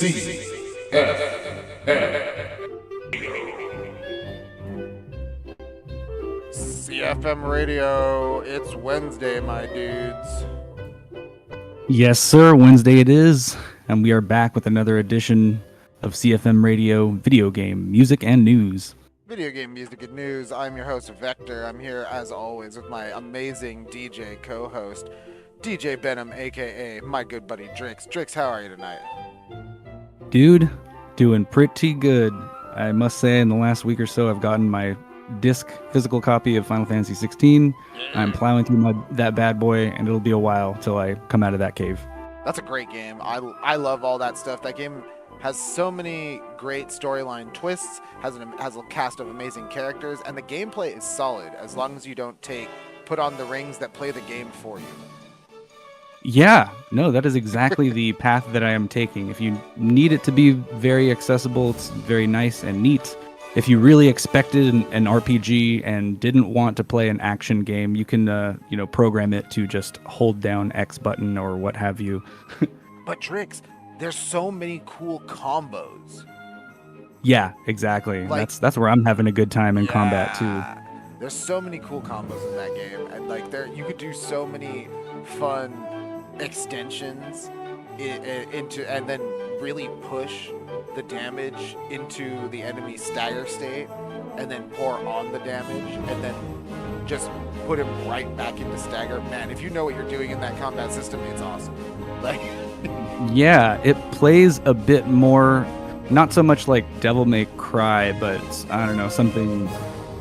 CFM Radio, it's Wednesday, my dudes. Yes, sir. Wednesday it is, and we are back with another edition of CFM Radio Video Game Music and News. Video game music and news. I'm your host, Vector. I'm here, as always, with my amazing DJ co-host, DJ Benham, a.k.a. my good buddy Drix. Drix, how are you tonight? Dude, doing pretty good. I must say, in the last week or so, I've gotten my disc physical copy of Final Fantasy 16. I'm plowing through that bad boy, and it'll be a while till I come out of that cave. That's a great game. I love all that stuff. That game has so many great storyline twists, has a cast of amazing characters, and the gameplay is solid as long as you don't put on the rings that play the game for you. Yeah, no, that is exactly the path that I am taking. If you need it to be very accessible, it's very nice and neat. If you really expected an RPG and didn't want to play an action game, you can program it to just hold down X button or what have you. But Drix, there's so many cool combos. Yeah, exactly. That's where I'm having a good time in combat too. There's so many cool combos in that game, and you could do so many fun extensions into, and then really push the damage into the enemy's stagger state, and then pour on the damage, and then just put him right back into stagger. Man, if you know what you're doing in that combat system, it's awesome. Yeah, it plays a bit more, not so much like Devil May Cry, but I don't know, something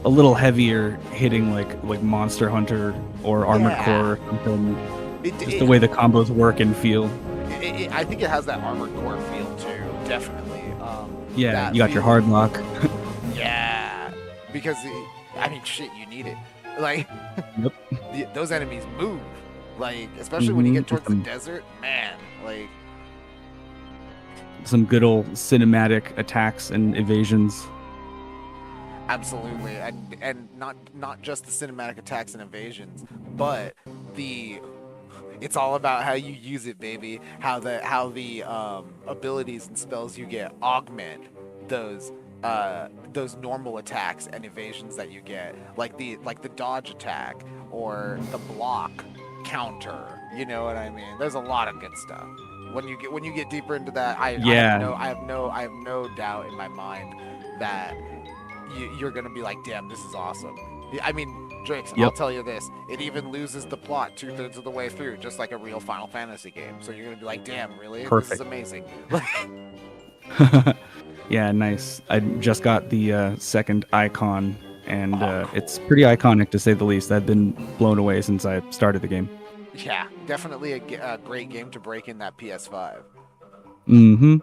a little heavier hitting like Monster Hunter or Armored Core or something. The way the combos work and feel. I think it has that Armored Core feel too, definitely. Yeah, you got your hard lock. Yeah, because shit, you need it. Yep. Those enemies move. Especially when you get towards the desert, man. Some good old cinematic attacks and evasions. Absolutely, and not just the cinematic attacks and evasions, but it's all about how you use it, baby. How the abilities and spells you get augment those normal attacks and evasions that you get, like the dodge attack or the block counter. You know what I mean? There's a lot of good stuff. When you get deeper into that, I have no doubt in my mind that you're gonna be like, damn, this is awesome. I mean, Drix, I'll tell you this, it even loses the plot 2/3 of the way through, just like a real Final Fantasy game. So you're gonna be like, damn, really? Perfect. This is amazing. Yeah, nice. I just got the second icon, and cool. It's pretty iconic to say the least. I've been blown away since I started the game. Yeah, definitely a great game to break in that PS5. Mm-hmm.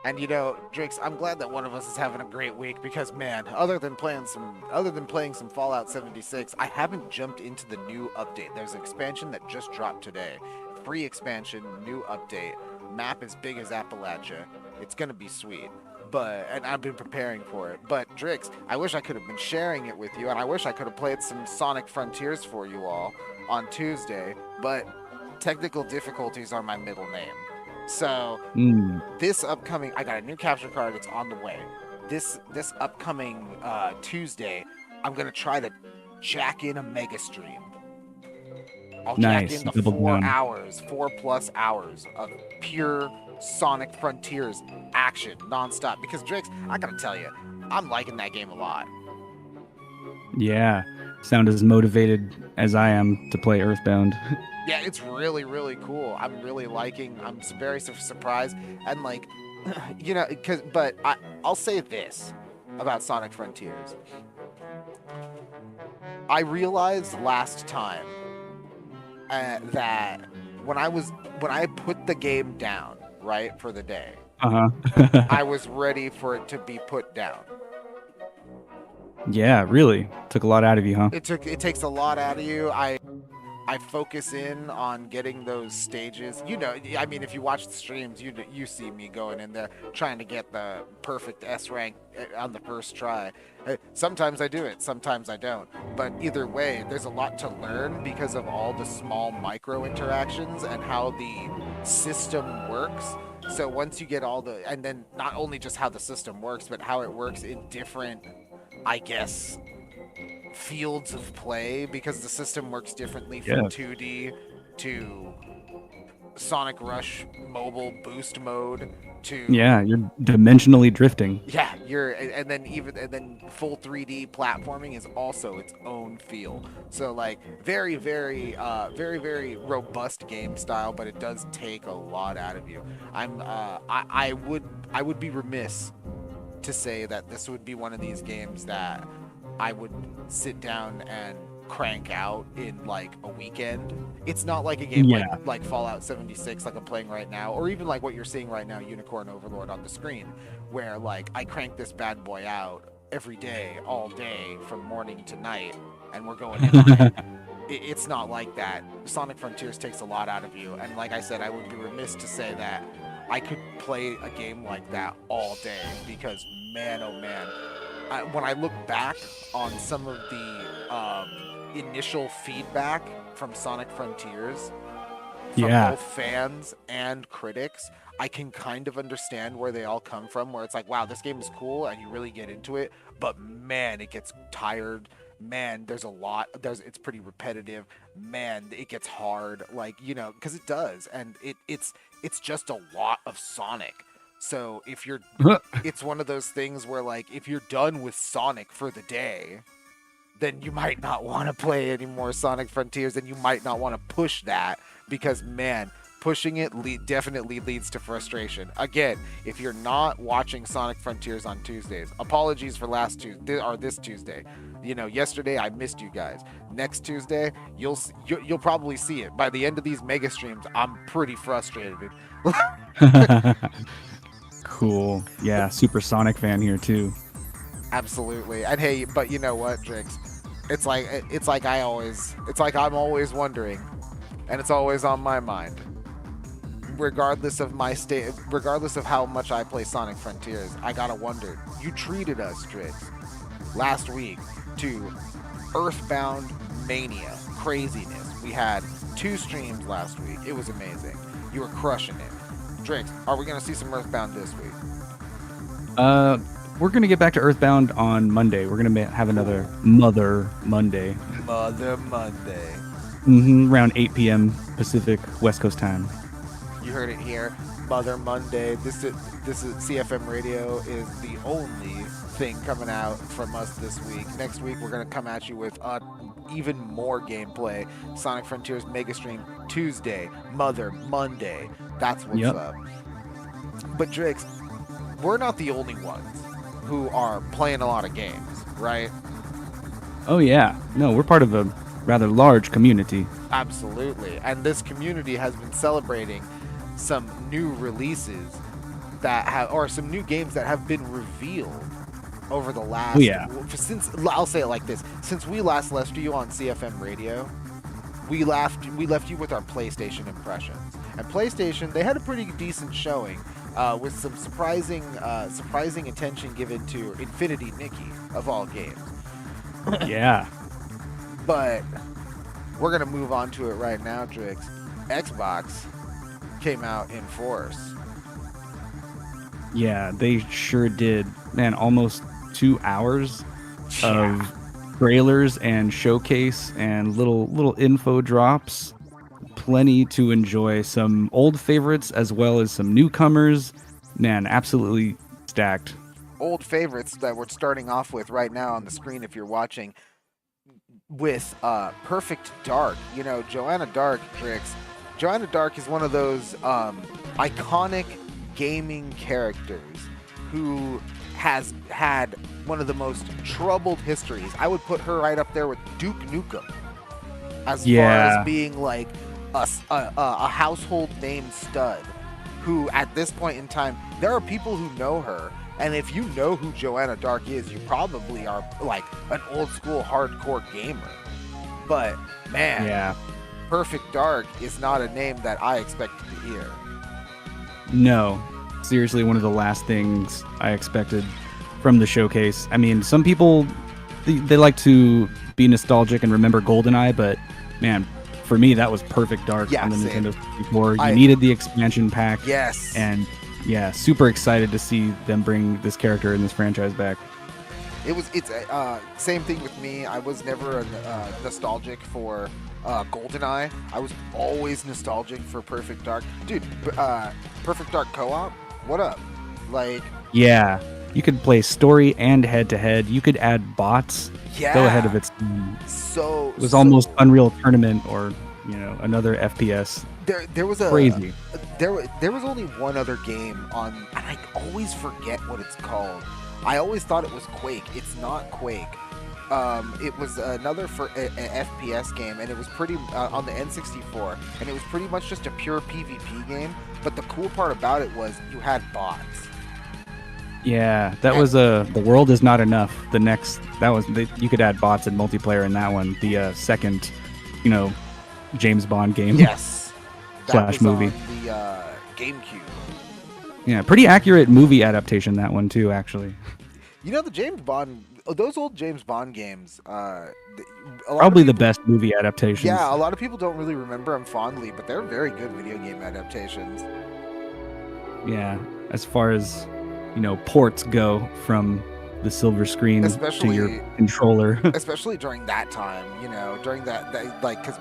And Drix, I'm glad that one of us is having a great week because, man, other than playing some Fallout 76, I haven't jumped into the new update. There's an expansion that just dropped today. Free expansion, new update, map as big as Appalachia. It's gonna be sweet. And I've been preparing for it. But Drix, I wish I could have been sharing it with you, and I wish I could have played some Sonic Frontiers for you all on Tuesday, but technical difficulties are my middle name. So this upcoming, I got a new capture card. It's on the way. This upcoming Tuesday, I'm gonna try to jack in a mega stream. I'll jack in the 4+ hours of pure Sonic Frontiers action nonstop. Because Drix, I gotta tell you, I'm liking that game a lot. Yeah, sound as motivated as I am to play Earthbound. Yeah, it's really, really cool. I'm really liking. I'm very surprised, and I'll say this about Sonic Frontiers. I realized last time that when I put the game down, right, for the day, I was ready for it to be put down. Yeah, really took a lot out of you, huh? It takes a lot out of you. I focus in on getting those stages. If you watch the streams, you see me going in there trying to get the perfect S rank on the first try. Sometimes I do it, sometimes I don't. But either way, there's a lot to learn because of all the small micro interactions and how the system works. So once you get all the, and then not only just how the system works, but how it works in different, I guess, fields of play, because the system works differently from Yeah. 2D to Sonic Rush mobile boost mode to Yeah, you're dimensionally drifting. yeah, and then full 3D platforming is also its own feel. So like very robust game style, but it does take a lot out of you. I would be remiss to say that this would be one of these games that I would sit down and crank out in like a weekend. It's not like a game Yeah. like Fallout 76 like I'm playing right now, or even like what you're seeing right now, Unicorn Overlord on the screen, where like I crank this bad boy out every day, all day, from morning to night, and we're going in on it. It's not like that. Sonic Frontiers takes a lot out of you, and like I said, I would be remiss to say that I could play a game like that all day, because man, oh man, when I look back on some of the initial feedback from Sonic Frontiers from both fans and critics, I can kind of understand where they all come from, where it's like, wow, this game is cool and you really get into it, but man, it gets tired. Man, it's pretty repetitive. Man, it gets hard, like, you know, because it does, and it's just a lot of Sonic. So if you're it's one of those things where like if you're done with Sonic for the day, then you might not want to play any more Sonic Frontiers, and you might not want to push that, because man, pushing it definitely leads to frustration. Again, if you're not watching Sonic Frontiers on Tuesdays, apologies for this Tuesday. You know, yesterday I missed you guys. Next Tuesday, you'll probably see it. By the end of these mega streams, I'm pretty frustrated. Cool. Yeah, super Sonic fan here too. Absolutely. And hey, but you know what, Drix? It's like I'm always wondering, and it's always on my mind. Regardless of my state, regardless of how much I play Sonic Frontiers, I gotta wonder. You treated us, Drix, last week to Earthbound Mania craziness. We had 2 streams last week. It was amazing. You were crushing it. Drix, are we gonna see some Earthbound this week? We're gonna get back to Earthbound on Monday. We're gonna have another Mother Monday. Mother Monday. Around 8 p.m. Pacific West Coast time. You heard it here, Mother Monday. This is CFM Radio is the only thing coming out from us this week. Next week we're gonna come at you with even more gameplay. Sonic Frontiers Mega Stream Tuesday, Mother Monday. That's what's up. But Drix, we're not the only ones who are playing a lot of games, right? Oh yeah, no, we're part of a rather large community. Absolutely, and this community has been celebrating some new releases or some new games that have been revealed over the last. I'll say it like this: since we last left you on CFM Radio, we left you with our PlayStation impressions, and PlayStation, they had a pretty decent showing. With some surprising attention given to Infinity Nikki, of all games. Yeah. But we're going to move on to it right now, Drix. Xbox came out in force. Yeah, they sure did. Man, almost 2 hours of trailers and showcase and little info drops. Plenty to enjoy. Some old favorites as well as some newcomers. Man, absolutely stacked. Old favorites that we're starting off with right now on the screen if you're watching, with Perfect Dark. You know, Joanna Dark, Drix. Joanna Dark is one of those iconic gaming characters who has had one of the most troubled histories. I would put her right up there with Duke Nukem as far as being like a household name stud, who at this point in time, there are people who know her, and if you know who Joanna Dark is, you probably are like an old school hardcore gamer. But man, Perfect Dark is not a name that I expected to hear. No, seriously, one of the last things I expected from the showcase. I mean, some people they like to be nostalgic and remember GoldenEye, but man, for me, that was Perfect Dark on the Nintendo 64. You needed the expansion pack. Yes. And yeah, super excited to see them bring this character in this franchise back. It's same thing with me. I was never nostalgic for GoldenEye. I was always nostalgic for Perfect Dark. Dude, Perfect Dark co-op? What up? Like, yeah, you could play story and head-to-head. You could add bots. Yeah. Go ahead of its time. So it was almost Unreal Tournament or, another FPS. There was crazy. There was only one other game on, and I always forget what it's called. I always thought it was Quake. It's not Quake. It was another an FPS game, and it was pretty on the N64, and it was pretty much just a pure PvP game. But the cool part about it was you had bots. Yeah, that was The World Is Not Enough. You could add bots and multiplayer in that one. The second, James Bond game. Yes. Slash movie. On the GameCube. Yeah, pretty accurate movie adaptation, that one too, actually. The James Bond, those old James Bond games, probably the best movie adaptations. Yeah, a lot of people don't really remember them fondly, but they're very good video game adaptations. Yeah, as far as, ports go from the silver screen to your controller. Especially during that time, during that because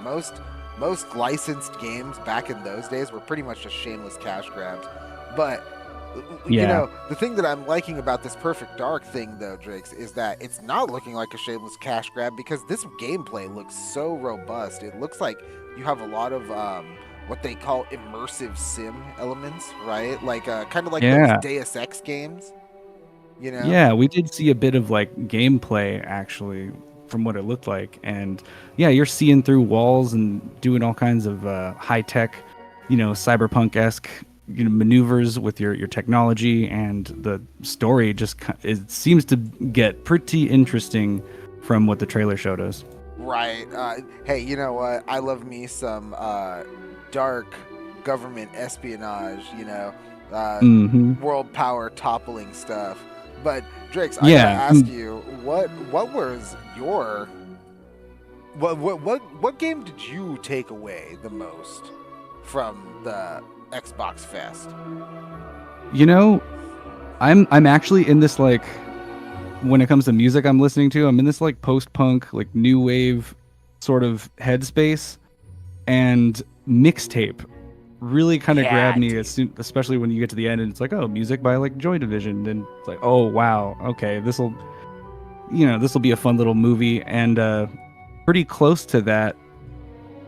most licensed games back in those days were pretty much just shameless cash grabs. But the thing that I'm liking about this Perfect Dark thing, though, Drakes, is that it's not looking like a shameless cash grab because this gameplay looks so robust. It looks like you have a lot of what they call immersive sim elements, right? Like kind of like those Deus Ex games. Yeah, we did see a bit of like gameplay actually from what it looked like, and you're seeing through walls and doing all kinds of high tech, cyberpunk-esque maneuvers with your technology, and the story it seems to get pretty interesting from what the trailer showed us. Right. Hey, you know what? I love me some dark government espionage, world power toppling stuff. But Drakes, I gotta ask you, what was your what game did you take away the most from the Xbox Fest? I'm actually in this, like, when it comes to music I'm listening to, I'm in this like post-punk, like new wave sort of headspace, and mixtape really kind of grabbed me, especially when you get to the end and it's like, oh, music by like Joy Division, and it's like, oh wow, okay, this will be a fun little movie. And pretty close to that,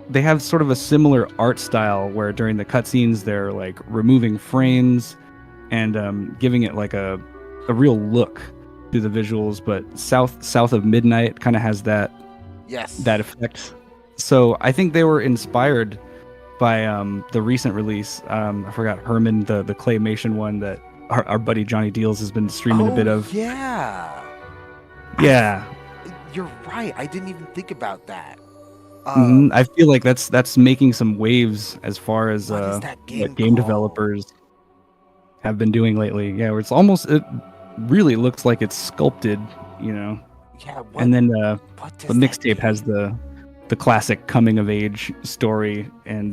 they have sort of a similar art style where during the cutscenes they're like removing frames and giving it like a real look to the visuals, but South of Midnight kind of has that effect. So I think they were inspired by the recent release. I forgot, Herman, the claymation one that our buddy Johnny Deals has been streaming a bit of. Yeah. You're right. I didn't even think about that. I feel like that's making some waves as far as what game developers have been doing lately. Yeah, where it really looks like it's sculpted, Yeah. And then the mixtape has the classic coming of age story, and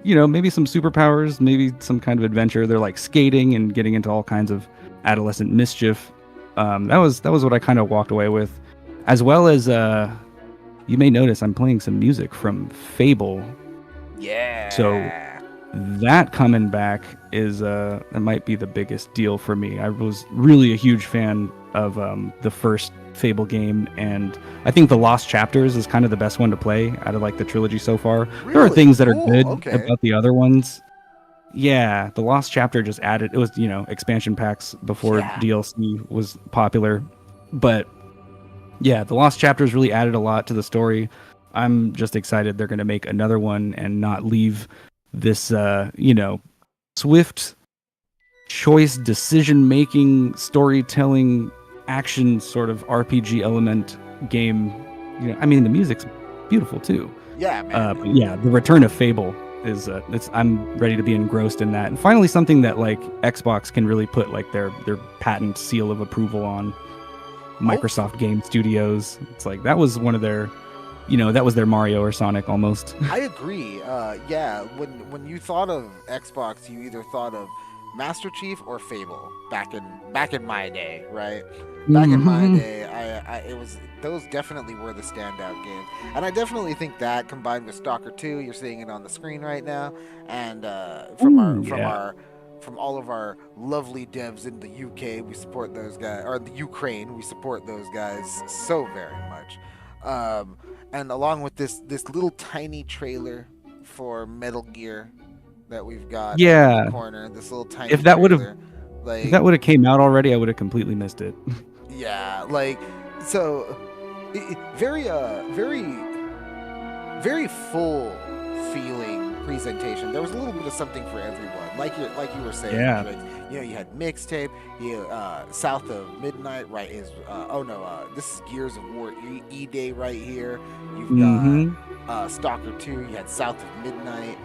maybe some superpowers, maybe some kind of adventure. They're like skating and getting into all kinds of adolescent mischief. That was what I kind of walked away with, as well as you may notice I'm playing some music from Fable. Yeah. So that coming back is that might be the biggest deal for me. I was really a huge fan of the first Fable game, and I think the Lost Chapters is kind of the best one to play out of like the trilogy so far. Really? There are things that are good about the other ones. Yeah, the Lost Chapter just added, it was, expansion packs before DLC was popular. But yeah, the Lost Chapters really added a lot to the story. I'm just excited they're going to make another one and not leave this, swift choice, decision-making, storytelling, action sort of RPG element game. The music's beautiful too. Yeah, man. But yeah, the return of Fable is I'm ready to be engrossed in that, and finally something that like Xbox can really put like their patent seal of approval on. Microsoft Game Studios. It's like that was one of their, that was their Mario or Sonic almost. I agree. When you thought of Xbox, you either thought of Master Chief or Fable back in my day, right? Back in my day, it was those definitely were the standout games, and I definitely think that combined with Stalker 2, you're seeing it on the screen right now, and from all of our lovely devs in the UK, we support those guys, or the Ukraine, we support those guys so very much. And along with this little tiny trailer for Metal Gear that we've got in the corner, this little tiny if that would have trailer, like if that would have came out already, I would have completely missed it. yeah, like so very very full feeling presentation. There was a little bit of something for everyone, like you were saying. Yeah. Drake. You know, you had mixtape. You South of Midnight, right? This is Gears of War E Day right here. You've got Stalker 2. You had South of Midnight.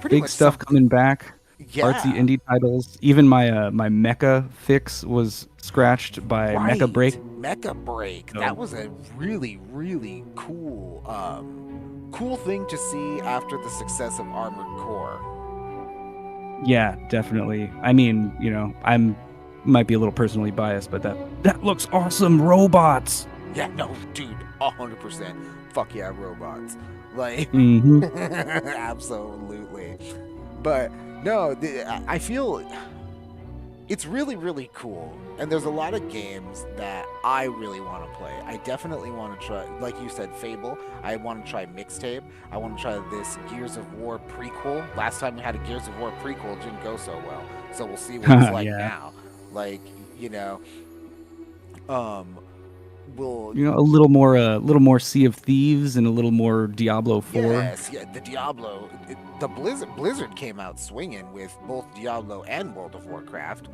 Pretty Big much stuff coming back. Yeah. Artsy indie titles. Even my my Mecha fix was scratched by Mecha Break. Mecha Break. So- That was a really, really cool thing to see after the success of Armored Core. Yeah, definitely. I mean, you know, might be a little personally biased, but that looks awesome. Robots. Yeah, no, dude, 100%. Fuck yeah, robots. Like, absolutely. But no, I feel it's really, really cool. And there's a lot of games that I really want to play. I definitely want to try, like you said, Fable. I want to try Mixtape. I want to try this Gears of War prequel. Last time we had a Gears of War prequel, it didn't go so well. So we'll see what it's like now. Like, you know, we'll... You know, a little more Sea of Thieves and a little more Diablo 4. Yes, yeah, the Diablo... The Blizzard came out swinging with both Diablo and World of Warcraft.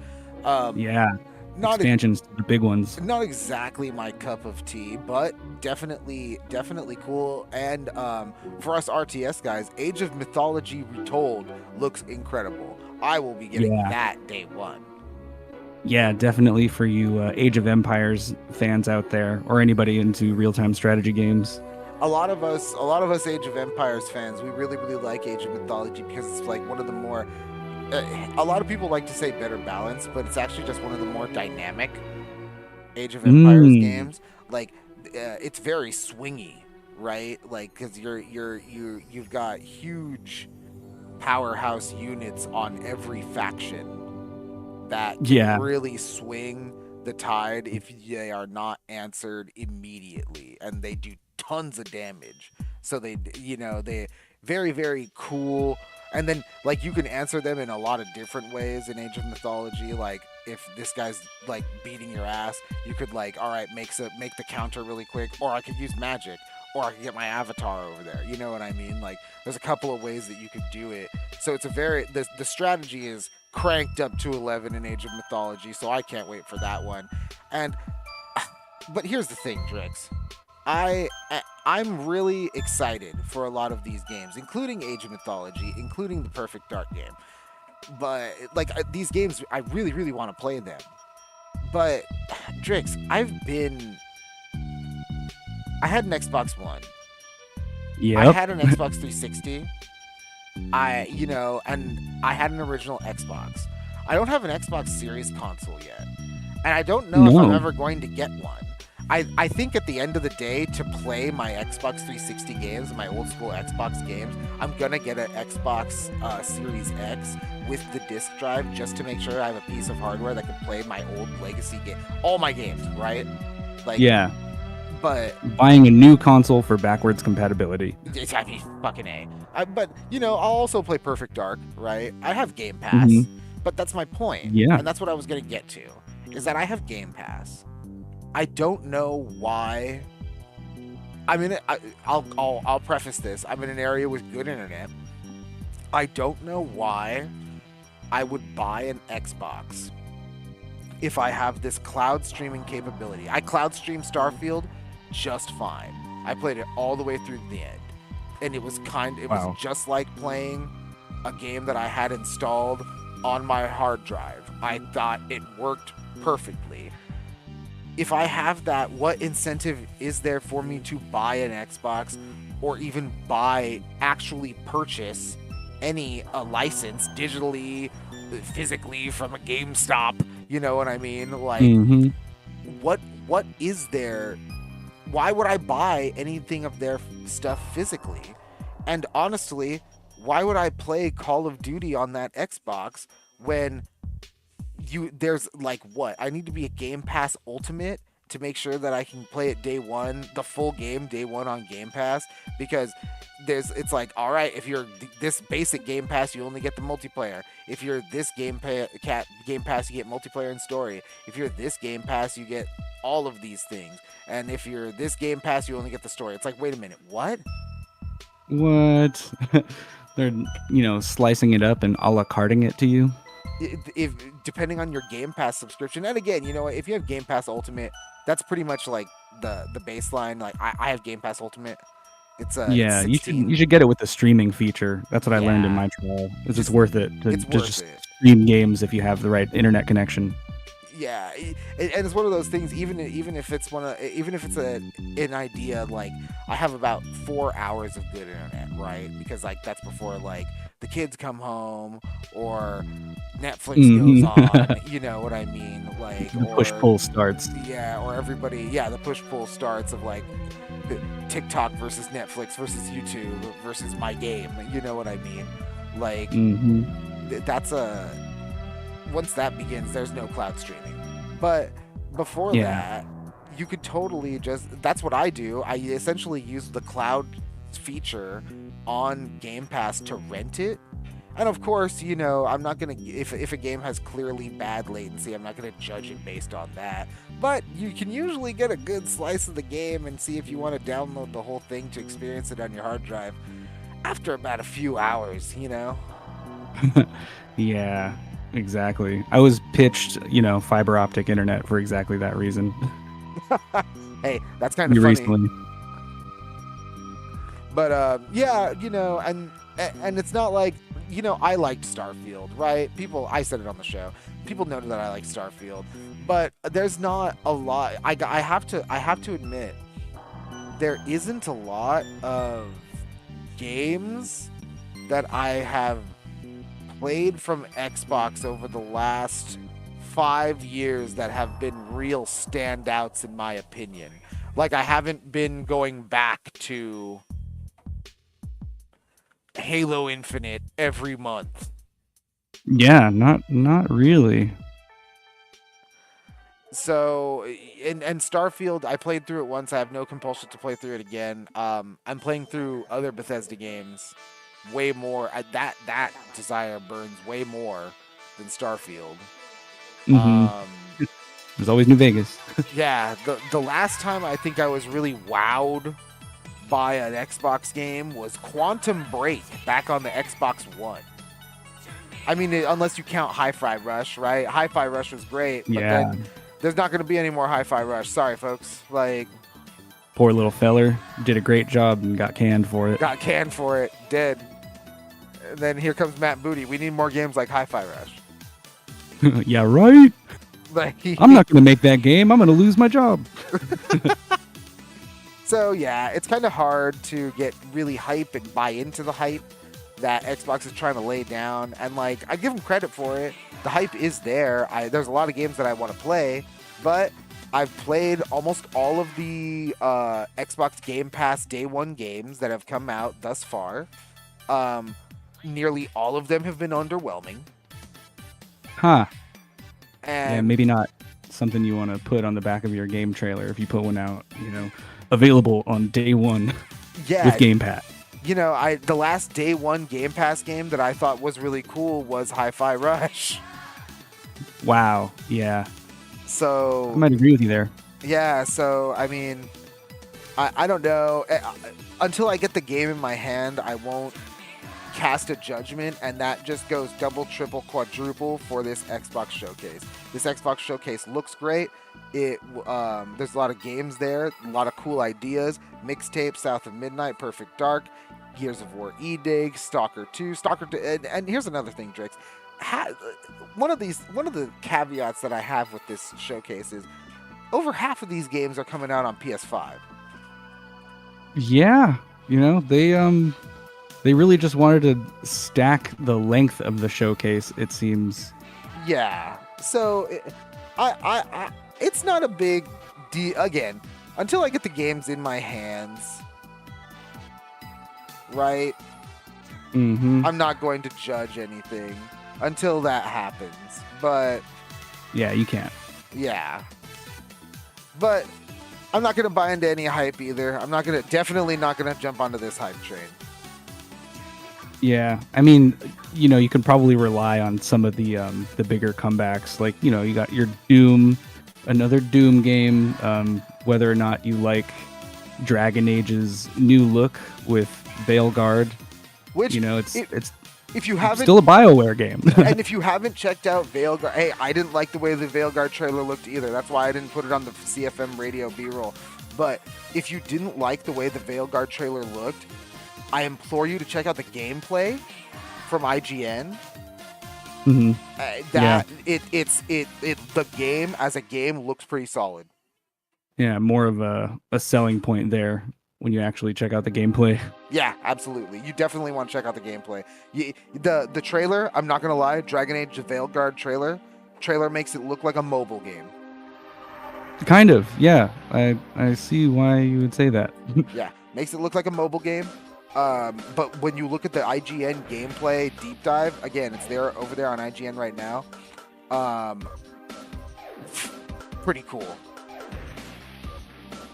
Expansions, the big ones. Not exactly my cup of tea, but definitely cool. And for us RTS guys, Age of Mythology Retold looks incredible. I will be getting that day one. Yeah, definitely for you Age of Empires fans out there, or anybody into real-time strategy games. A lot of us Age of Empires fans, we really, really like Age of Mythology because it's like one of the more a lot of people like to say better balanced, but it's actually just one of the more dynamic Age of Empires games. Like, it's very swingy, right? Like, because you've got huge powerhouse units on every faction that can really swing the tide if they are not answered immediately, and they do tons of damage. So they very, very cool. And then, like, you can answer them in a lot of different ways in Age of Mythology. Like, if this guy's, like, beating your ass, you could, like, all right, make the counter really quick. Or I could use magic. Or I could get my avatar over there. You know what I mean? Like, there's a couple of ways that you could do it. So it's the strategy is cranked up to 11 in Age of Mythology. So I can't wait for that one. But here's the thing, Drix. I'm really excited for a lot of these games, including Age of Mythology, including the Perfect Dark game. But, like, these games, I really, really want to play them. But, Drix, I had an Xbox One. Yep. I had an Xbox 360. And I had an original Xbox. I don't have an Xbox Series console yet. And I don't know if I'm ever going to get one. I think at the end of the day, to play my Xbox 360 games, my old school Xbox games, I'm going to get an Xbox Series X with the disc drive just to make sure I have a piece of hardware that can play my old legacy game, all my games, right? Like, yeah. But buying a new console for backwards compatibility. I mean, fucking A. But, I'll also play Perfect Dark, right? I have Game Pass, but that's my point. Yeah. And that's what I was going to get to, is that I have Game Pass. I don't know why. I'll preface this. I'm in an area with good internet. I don't know why I would buy an Xbox if I have this cloud streaming capability. I cloud stream Starfield just fine. I played it all the way through the end, and it was was just like playing a game that I had installed on my hard drive. I thought it worked perfectly. If I have that, what incentive is there for me to buy an Xbox or even actually purchase a license digitally physically from a GameStop. You know what I mean? Like, Hmm. what is there? Why would I buy anything of their stuff physically? And honestly, why would I play Call of Duty on that Xbox when there's like what? I need to be a Game Pass Ultimate to make sure that I can play it day one, the full game day one on Game Pass, because it's like, all right, if you're this basic Game Pass, you only get the multiplayer. If you're this Game Pass, you get multiplayer and story. If you're this Game Pass, you get all of these things. And if you're this Game Pass, you only get the story. It's like, wait a minute, what? What? They're, slicing it up and a la carting it to you. If depending on your Game Pass subscription, and again, you know what, if you have Game Pass Ultimate, that's pretty much like the baseline. Like I have Game Pass Ultimate. It's Yeah, it's you 16. should get it with the streaming feature. That's what I learned in Yeah. my trial. It's worth it to It's worth just it. stream games if you have the right internet connection. Yeah, and it's one of those things. Even if it's an idea, like I have about 4 hours of good internet, right? Because like that's before like the kids come home or Netflix goes Mhm. on. You know what I mean? Like The or push-pull starts. yeah, or everybody, yeah, the push pull starts of like the TikTok versus Netflix versus YouTube versus my game. You know what I mean? Like Hmm. that's once that begins, there's no cloud streaming. But before Yeah. that, you could totally that's what I do. I essentially use the cloud feature on Game Pass to rent it. And of course, I'm not going to, if a game has clearly bad latency, I'm not going to judge it based on that. But you can usually get a good slice of the game and see if you want to download the whole thing to experience it on your hard drive after about a few hours, Yeah, exactly. I was pitched, fiber optic internet for exactly that reason. Hey, that's kind of funny. Recently. But yeah, and it's not like, I liked Starfield, right? I said it on the show. People know that I like Starfield, but there's not a lot. I have to admit, there isn't a lot of games that I have played from Xbox over the last 5 years that have been real standouts in my opinion. Like I haven't been going back to Halo Infinite every month. Yeah, not really. So, and Starfield, I played through it once. I have no compulsion to play through it again. I'm playing through other Bethesda games way more. That desire burns way more than Starfield. Hmm. There's always New Vegas. Yeah, the last time I think I was really wowed by an Xbox game was Quantum Break back on the Xbox One. I mean, unless you count Hi-Fi Rush, right? Hi-Fi Rush was great, but Yeah. then there's not going to be any more Hi-Fi Rush. Sorry, folks. Like, Poor little feller did a great job and got canned for it. got canned for it, dead. And then here comes Matt Booty. We need more games like Hi-Fi Rush. Yeah, right. Like, I'm not gonna make that game. I'm gonna lose my job. So yeah, it's kind of hard to get really hype and buy into the hype that Xbox is trying to lay down. And like, I give them credit for it. The hype is there. There's a lot of games that I want to play, but I've played almost all of the Xbox Game Pass Day 1 games that have come out thus far. Nearly all of them have been underwhelming. Huh. And Yeah, maybe not something you want to put on the back of your game trailer if you put one out, available on day 1 yeah, with Game Pass. the last Day 1 Game Pass game that I thought was really cool was Hi-Fi Rush. Wow. Yeah. So I might agree with you there. yeah, so I mean, I don't know. Until I get the game in my hand, I won't cast a judgment, and that just goes double, triple, quadruple for this Xbox Showcase. This Xbox Showcase looks great. There's a lot of games there, a lot of cool ideas. Mixtape, South of Midnight, Perfect Dark, Gears of War E-Dig, Stalker 2, and here's another thing, Drix. One of the caveats that I have with this showcase is over half of these games are coming out on PS5. Yeah. They They really just wanted to stack the length of the showcase, it seems. Yeah. So, it's not a big deal. Again, until I get the games in my hands, right? Mm-hmm. I'm not going to judge anything until that happens. But yeah, you can't. Yeah. But I'm not going to buy into any hype either. Definitely not going to jump onto this hype train. Yeah, I mean, you can probably rely on some of the bigger comebacks. Like, you got your Doom, another Doom game. Whether or not you like Dragon Age's new look with Veilguard, which it's if you haven't still a BioWare game. And if you haven't checked out Veilguard, hey, I didn't like the way the Veilguard trailer looked either. That's why I didn't put it on the CFM Radio B-roll. But if you didn't like the way the Veilguard trailer looked, I implore you to check out the gameplay from IGN. Mm-hmm. The game as a game looks pretty solid. Yeah, more of a selling point there when you actually check out the gameplay. Yeah, absolutely. You definitely want to check out the gameplay. The trailer, I'm not going to lie, Dragon Age the Veilguard trailer makes it look like a mobile game. Kind of, yeah. I see why you would say that. Yeah, makes it look like a mobile game. But when you look at the IGN gameplay deep dive, again, it's over there on IGN right now. Pretty cool.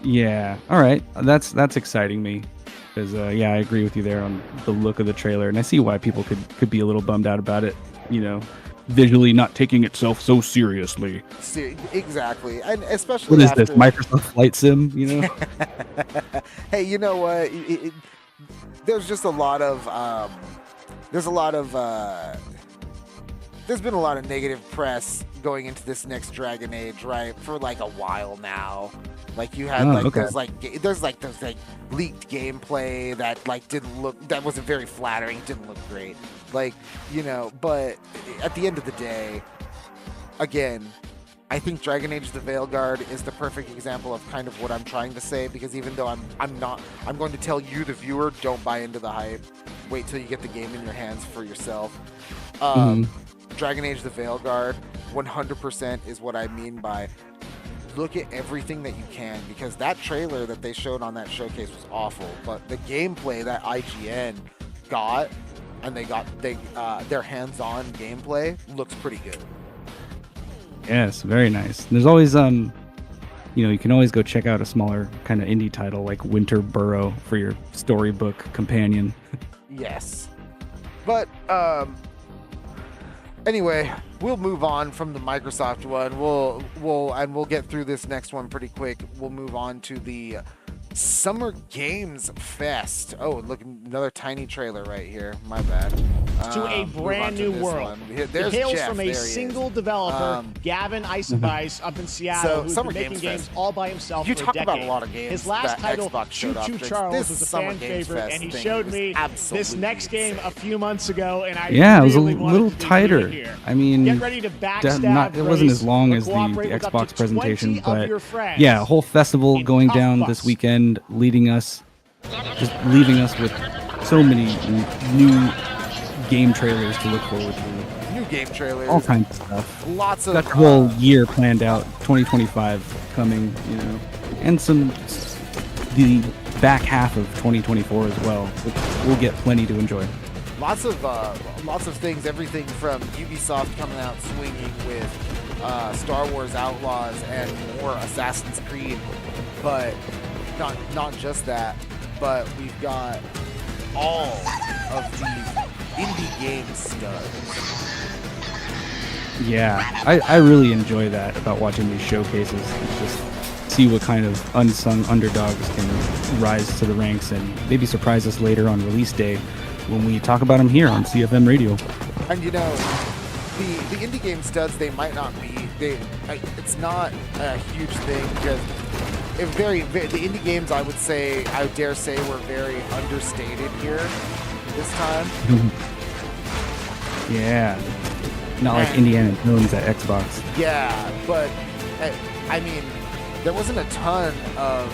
Yeah. All right. That's exciting me, because I agree with you there on the look of the trailer, and I see why people could be a little bummed out about it. Visually not taking itself so seriously. Exactly, and especially what is this, Microsoft Flight Sim? Hey, you know what? There's just a lot of there's been a lot of negative press going into this next Dragon Age, right, for like a while now. Like you had those leaked gameplay that that wasn't very flattering, didn't look great. But at the end of the day, again, I think Dragon Age the Veilguard is the perfect example of kind of what I'm trying to say, because even though I'm going to tell you, the viewer, don't buy into the hype. Wait till you get the game in your hands for yourself. Dragon Age the Veilguard 100% is what I mean by look at everything that you can, because that trailer that they showed on that showcase was awful, but the gameplay that IGN got, and their hands-on gameplay looks pretty good. Yes, very nice. There's always you can always go check out a smaller kind of indie title like Winter Burrow for your storybook companion. Yes. But anyway, we'll move on from the Microsoft one. We'll get through this next one pretty quick. We'll move on to the Summer Games Fest. Oh, look, another tiny trailer right here. My bad. To a brand new world. It hails from a single developer, Gavin Isenbeis, up in Seattle, who's been making games all by himself for a decade. You talk about a lot of games. His last title, Choo Choo Charles, was a fan favorite, and he showed me this next game a few months ago, and it was a little tighter. I mean, get ready to backstab. It wasn't as long as the Xbox presentation, but yeah, a whole festival going down this weekend, leaving us with so many new game trailers to look forward to. New game trailers. All kinds of stuff. Lots of... Got the whole year planned out. 2025 coming, and the back half of 2024 as well, which we'll get plenty to enjoy. Lots of things. Everything from Ubisoft coming out swinging with Star Wars Outlaws and more Assassin's Creed, but not just that, but we've got all of these indie game studs. Yeah, I really enjoy that about watching these showcases. Just see what kind of unsung underdogs can rise to the ranks and maybe surprise us later on release day when we talk about them here on CFM Radio. And the indie game studs, they might not be. It's not a huge thing, because the indie games, I dare say, were very understated here this time. Yeah. Not like Indiana Jones at Xbox. Yeah, but I mean, there wasn't a ton of,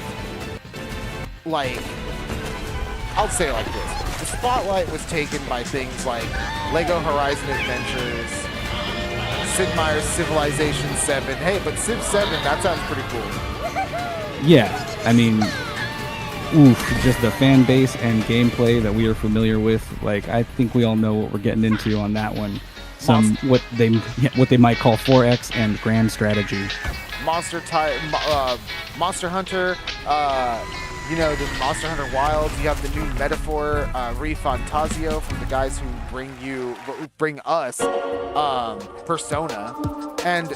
I'll say it like this. the spotlight was taken by things like Lego Horizon Adventures, Sid Meier's Civilization 7. Hey, but Civ 7, that sounds pretty cool. Yeah, I mean, just the fan base and gameplay that we are familiar with. Like, I think we all know what we're getting into on that one. What they might call 4X and grand strategy. Monster Hunter, the Monster Hunter Wilds. You have the new metaphor, Refantasio, from the guys who bring us Persona. And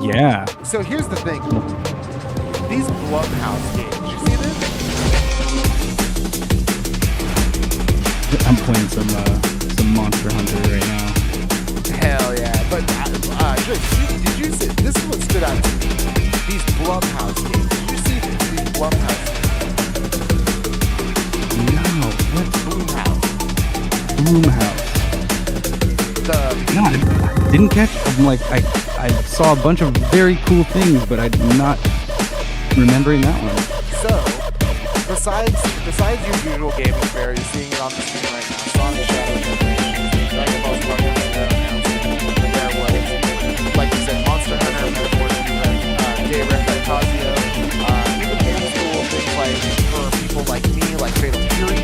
yeah. So here's the thing. These Blumhouse games, you see this? I'm playing some Monster Hunter right now. Hell yeah. But did you see, this is what stood out to me. These Blumhouse games. Did you see these Blumhouse games? No. What? Blumhouse. I didn't catch. I saw a bunch of very cool things, but I'm not remembering that one. So, besides your usual gaming fare, you're seeing it on the screen right now. Sonic Shadow, Dragon Ball Sparkle, there was, like you said, Monster Hunter, Metaphors, Day Refantasio, even games cool things like for people like me, like Fatal Fury.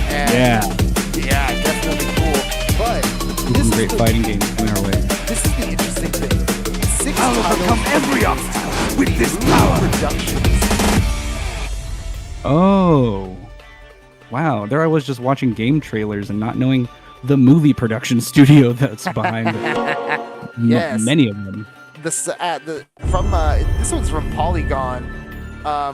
And yeah, definitely cool. But this is great fighting games coming our way. This is the interesting thing. I'll overcome every obstacle with this power. Productions. Oh, wow. There I was just watching game trailers and not knowing the movie production studio that's behind Yes. many of them. This one's from Polygon,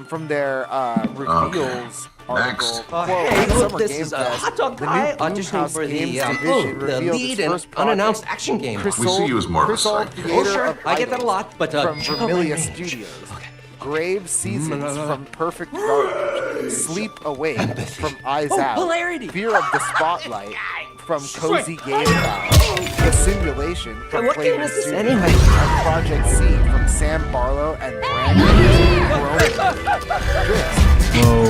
from their reveals article. Hey, look, this is a hot dog pie auditioning for the lead and unannounced action game. We see you as more of a side. Oh, sure, I get that a lot, but from Vermilia Studios. Grave Seasons from Perfect Garbage. Sleep Awake from Eyes Out. Hilarity. Fear of the Spotlight from Cozy Game Pal. The Simulation from what game is this anyway? And Project C from Sam Barlow and Brandon. Whoa.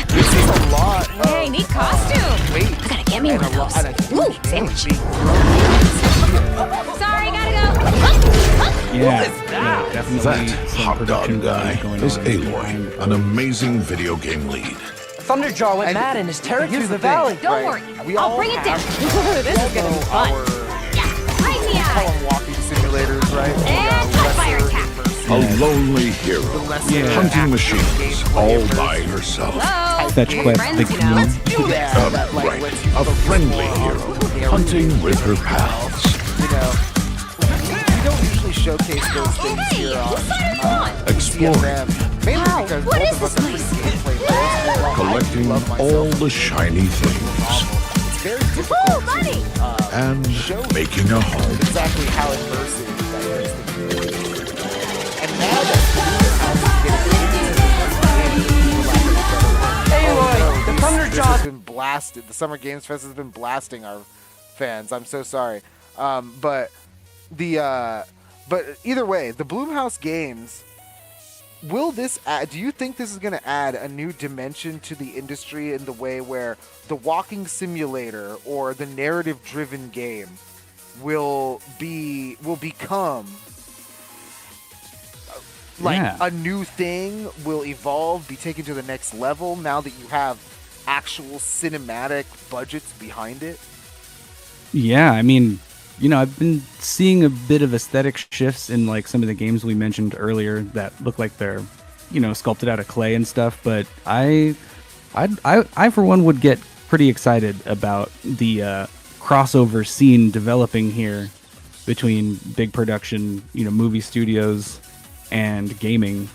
This is a lot. Hey, neat costume. Wait. I gotta get me one of those. Ooh, sandwich. Sorry, gotta go. Yeah, definitely. That hot dog guy is Aloy, an amazing video game lead. Thunderjaw went mad and is tearing through the valley. Don't worry, I'll bring it down. This is gonna be fun. Bring me Call out. them walking simulators, right? And fire attack. A lonely hero, hunting machines all by herself. Hello. Fetch quest, Friends, big you know. Let's do that. Right, a friendly hero, hunting with her pals. We don't usually showcase those things here on Exploring. CFM. Mainly Wow, because what both is of us this are pretty place? gameplay players. Collecting all the shiny things It's very difficult money. to and making a home. exactly how immersive that is. And now that Aloy, the this has Thunderjaw. been blasted. The Summer Games Fest has been blasting our fans. I'm so sorry. But either way, the Blumhouse games, will this add, do you think this is going to add a new dimension to the industry in the way where the walking simulator or the narrative driven game will become a new thing, will evolve, be taken to the next level now that you have actual cinematic budgets behind it? Yeah, I mean, I've been seeing a bit of aesthetic shifts in like some of the games we mentioned earlier that look like they're, sculpted out of clay and stuff. But I for one would get pretty excited about the crossover scene developing here between big production, movie studios and gaming.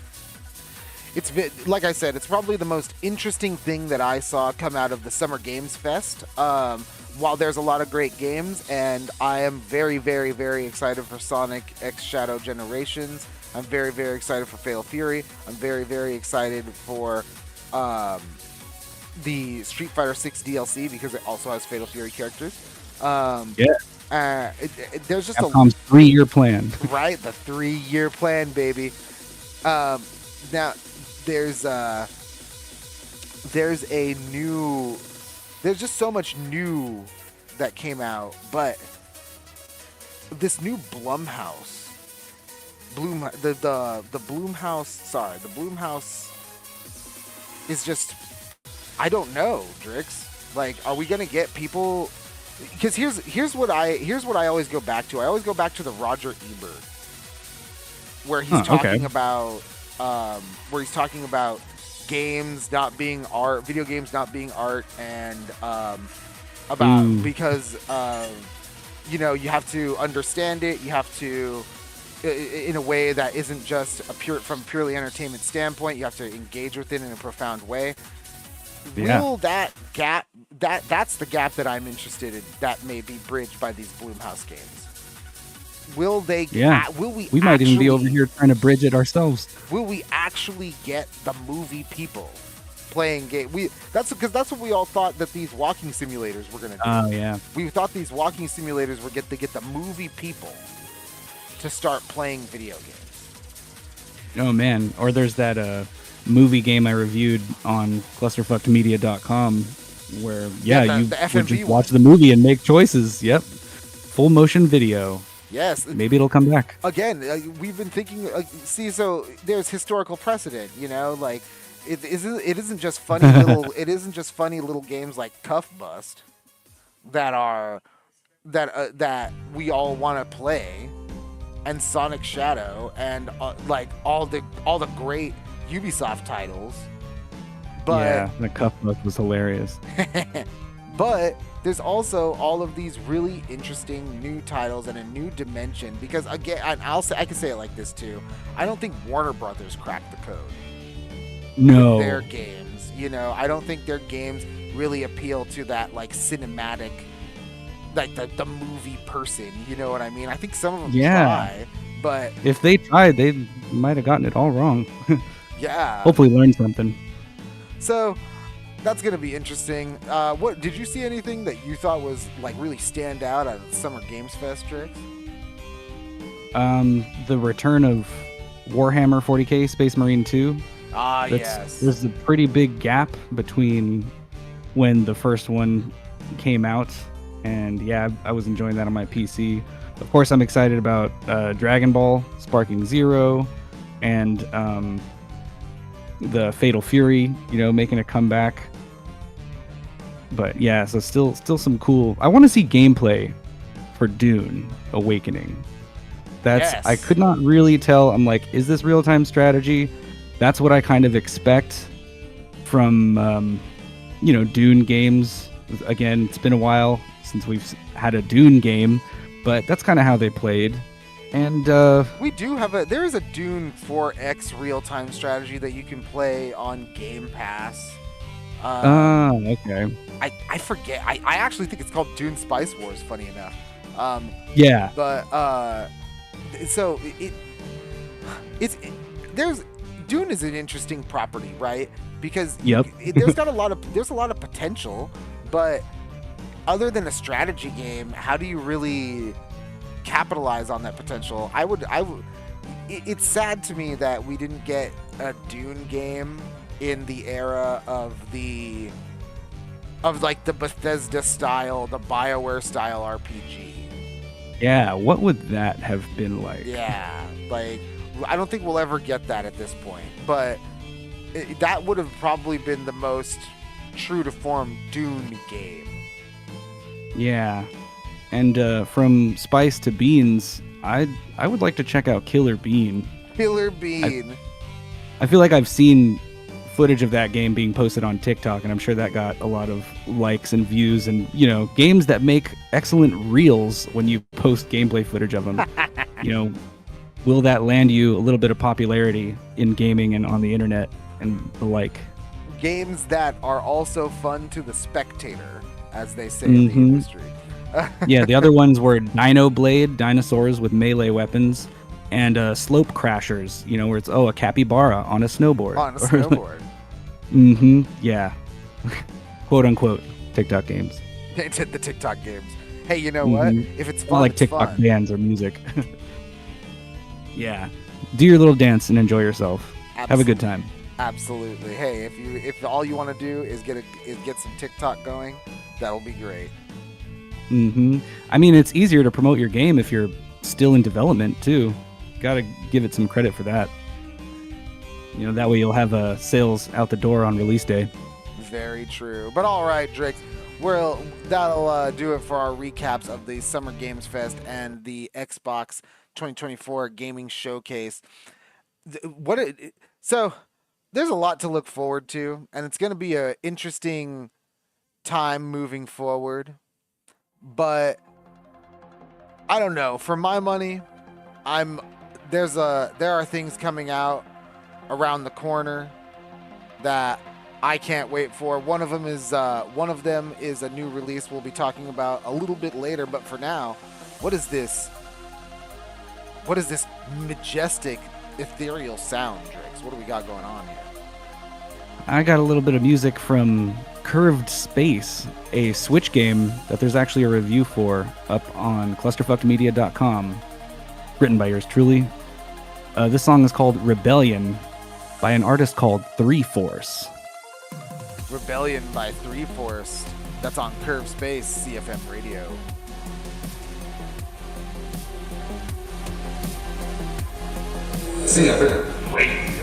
It's like I said, it's probably the most interesting thing that I saw come out of the Summer Games Fest. While there's a lot of great games, and I am very, very, very excited for Sonic X Shadow Generations. I'm very, very excited for Fatal Fury. I'm very, very excited for the Street Fighter 6 DLC because it also has Fatal Fury characters. There's just Capcom's 3-year plan. Right, the 3-year plan, baby. Now, there's a new there's just so much new that came out, but this new Blumhouse, the Blumhouse is just, I don't know, Drix. Like, are we gonna get people? Because here's what I always go back to. I always go back to the Roger Ebert, where he's talking about games not being art, video games not being art, and because you know, you have to understand it. You have to, in a way that isn't just from purely entertainment standpoint. You have to engage with it in a profound way. Yeah. Will that gap? That's the gap that I'm interested in. That may be bridged by these Blumhouse games. Will they? Yeah. Will we? We might even be over here trying to bridge it ourselves. Will we actually get the movie people playing game? That's what we all thought that these walking simulators were going to do. Oh yeah. We thought these walking simulators were to get the movie people to start playing video games. Oh man, or there's that movie game I reviewed on clusterfuckedmedia.com where you would just watch the movie and make choices. Yep. Full motion video. Yes. Maybe it'll come back. Again, we've been thinking, so there's historical precedent, you know, like it isn't just funny little games like Tough Bust that we all want to play, and Sonic Shadow, and like all the great Ubisoft titles. But yeah, the Cuff Bust was hilarious. But there's also all of these really interesting new titles and a new dimension, because again, I can say it like this too. I don't think Warner Brothers cracked the code. No. With their games, you know, I don't think their games really appeal to that like cinematic, like the movie person, you know what I mean? I think some of them try, but if they tried, they might have gotten it all wrong. Yeah. Hopefully learn something. So that's going to be interesting. What did you see anything that you thought was like really stand out at Summer Games Fest, Drix? The return of Warhammer 40K Space Marine 2. Yes. There's a pretty big gap between when the first one came out, and yeah, I was enjoying that on my PC. Of course, I'm excited about Dragon Ball Sparking Zero, and the Fatal Fury, you know, making a comeback. But yeah, so still some cool. I want to see gameplay for Dune Awakening. I could not really tell. I'm like, is this real-time strategy? That's what I kind of expect from Dune games. Again, it's been a while since we've had a Dune game, but that's kind of how they played. And we do have there is a Dune 4X real-time strategy that you can play on Game Pass. Okay. I forget. I actually think it's called Dune Spice Wars, funny enough. Yeah. But so Dune is an interesting property, right? Because there's a lot of potential, but other than a strategy game, how do you really capitalize on that potential? It's sad to me that we didn't get a Dune game in the era of the Bethesda style, the BioWare style RPG. Yeah, what would that have been like? Yeah, like I don't think we'll ever get that at this point, but that would have probably been the most true to form Dune game. Yeah. And from Spice to Beans, I would like to check out Killer Bean. Killer Bean. I feel like I've seen footage of that game being posted on TikTok, and I'm sure that got a lot of likes and views, and you know, games that make excellent reels when you post gameplay footage of them. You know, will that land you a little bit of popularity in gaming and on the internet and the like? Games that are also fun to the spectator, as they say in the industry. Yeah, the other ones were Dino Blade, dinosaurs with melee weapons, and Slope Crashers, you know, where it's, a capybara on a snowboard. On a snowboard. Yeah. Quote unquote, TikTok games. The TikTok games. Hey, you know what? If it's fun, like it's TikTok fun. bands or music. Yeah. Do your little dance and enjoy yourself. Absolutely. Have a good time. Absolutely. Hey, if all you want to do is get some TikTok going, that'll be great. Mm-hmm. I mean, it's easier to promote your game if you're still in development too. Gotta give it some credit for that. You know, that way you'll have sales out the door on release day. Very true. But all right, Drake, that'll do it for our recaps of the Summer Games Fest and the Xbox 2024 Gaming Showcase. So there's a lot to look forward to, and it's going to be an interesting time moving forward. But I don't know. For my money, there are things coming out around the corner that I can't wait for. One of them is a new release we'll be talking about a little bit later. But for now, what is this? What is this majestic, ethereal sound, Drix? What do we got going on here? I got a little bit of music from Curved Space, a Switch game that there's actually a review for up on clusterfuckedmedia.com, written by yours truly. This song is called Rebellion by an artist called 3-Force. Rebellion by 3-Force. That's on Curved Space, CFM Radio. CFM Radio.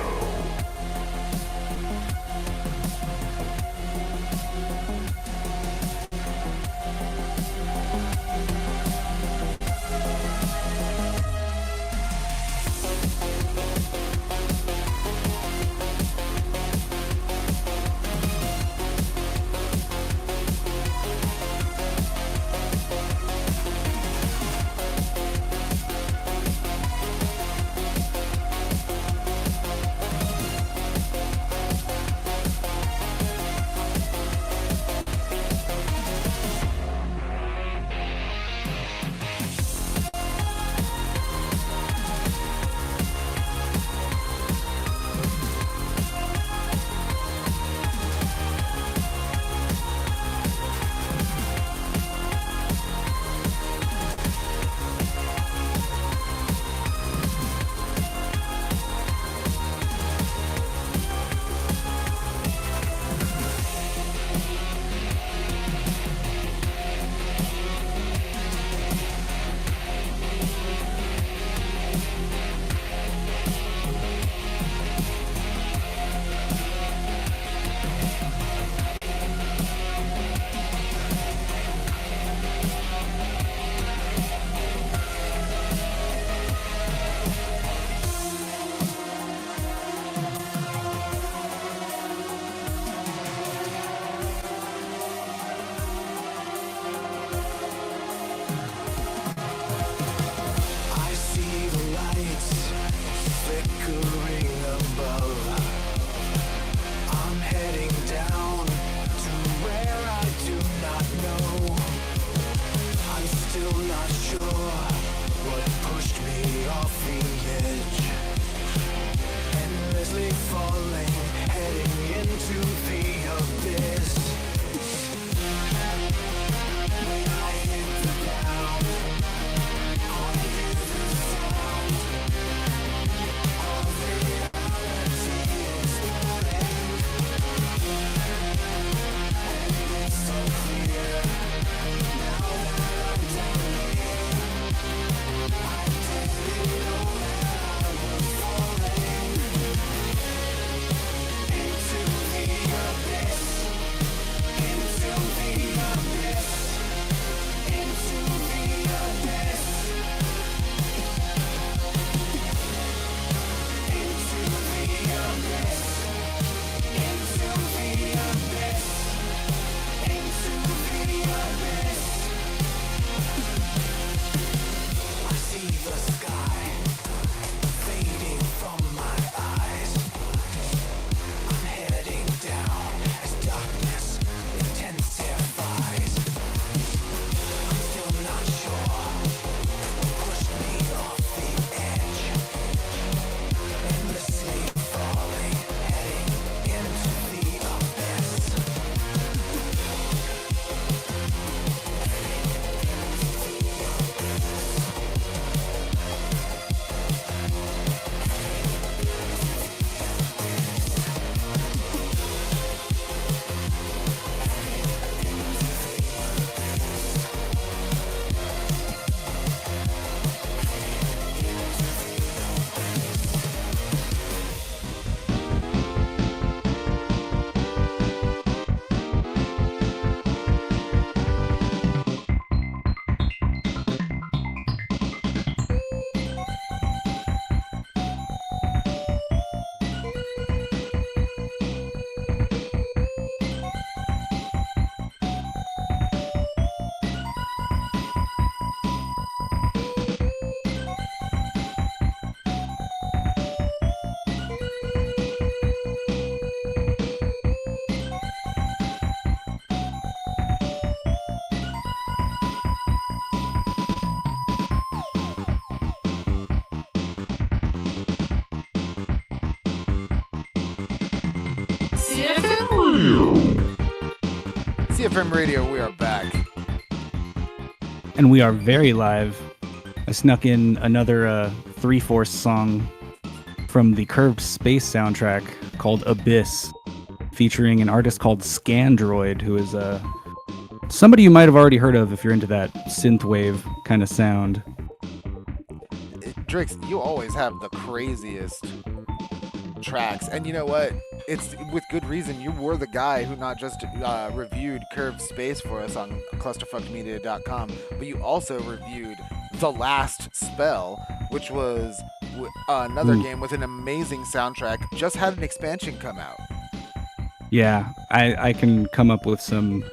CFM Radio, we are back. And we are very live. I snuck in another 3/4 song from the Curved Space soundtrack called Abyss, featuring an artist called Scandroid, who is somebody you might have already heard of if you're into that synthwave kind of sound. Drix, you always have the craziest tracks, and you know what? It's with good reason. You were the guy who not just reviewed Curved Space for us on clusterfuckmedia.com, but you also reviewed The Last Spell, which was another game with an amazing soundtrack. Just had an expansion come out. Yeah, I can come up with some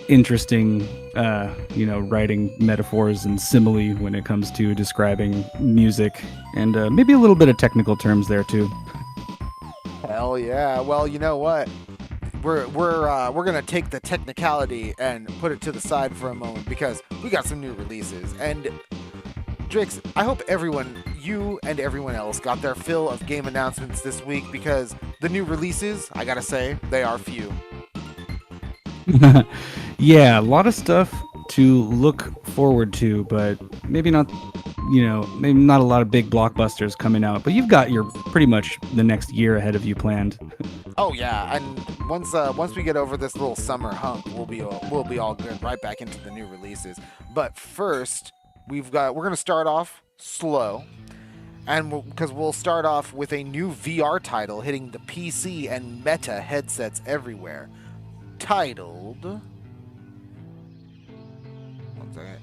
interesting, writing metaphors and simile when it comes to describing music, and maybe a little bit of technical terms there too. Hell yeah! Well, you know what? We're gonna take the technicality and put it to the side for a moment because we got some new releases. And Drix, I hope you and everyone else got their fill of game announcements this week, because the new releases, I gotta say, they are few. Yeah, a lot of stuff to look forward to, but maybe not a lot of big blockbusters coming out. But you've got your pretty much the next year ahead of you planned. Oh yeah, and once we get over this little summer hump, we'll be all good, right back into the new releases. But first, we're gonna start off slow, and because we'll start off with a new VR title hitting the PC and Meta headsets everywhere, titled, one second,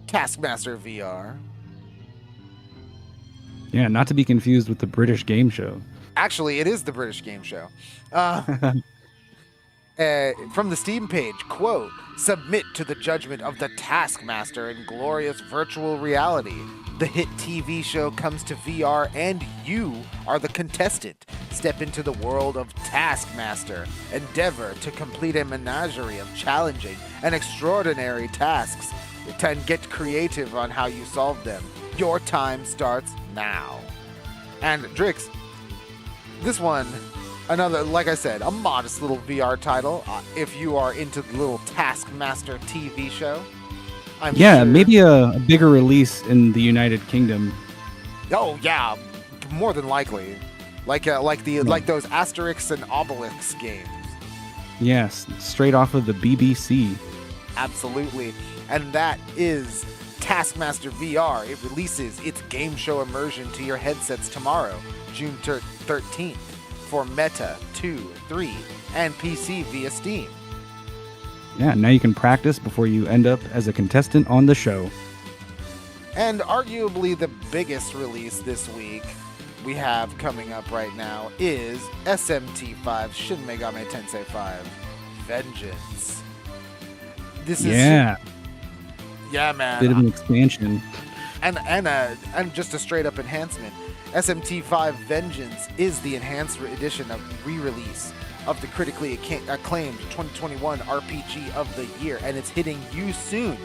Taskmaster VR. Yeah, not to be confused with the British game show. Actually, it is the British game show. From the Steam page, quote, "Submit to the judgment of the Taskmaster in glorious virtual reality. The hit TV show comes to VR and you are the contestant. Step into the world of Taskmaster. Endeavor to complete a menagerie of challenging and extraordinary tasks and get creative on how you solve them. Your time starts now." And Drix, this one, another, like I said, a modest little VR title. If you are into the little Taskmaster TV show, I'm sure. Maybe a bigger release in the United Kingdom. Oh yeah, more than likely, like those Asterix and Obelix games. Yes, straight off of the BBC. Absolutely, and that is Taskmaster VR. It releases its game show immersion to your headsets tomorrow, June 13th, for Meta, 2, 3, and PC via Steam. Yeah, now you can practice before you end up as a contestant on the show. And arguably the biggest release this week we have coming up right now is SMT5, Shin Megami Tensei 5, Vengeance. This is... Yeah, man. Bit of an expansion. And just a straight up enhancement. SMT5 Vengeance is the enhanced edition of re-release of the critically acclaimed 2021 RPG of the year, and it's hitting you soon.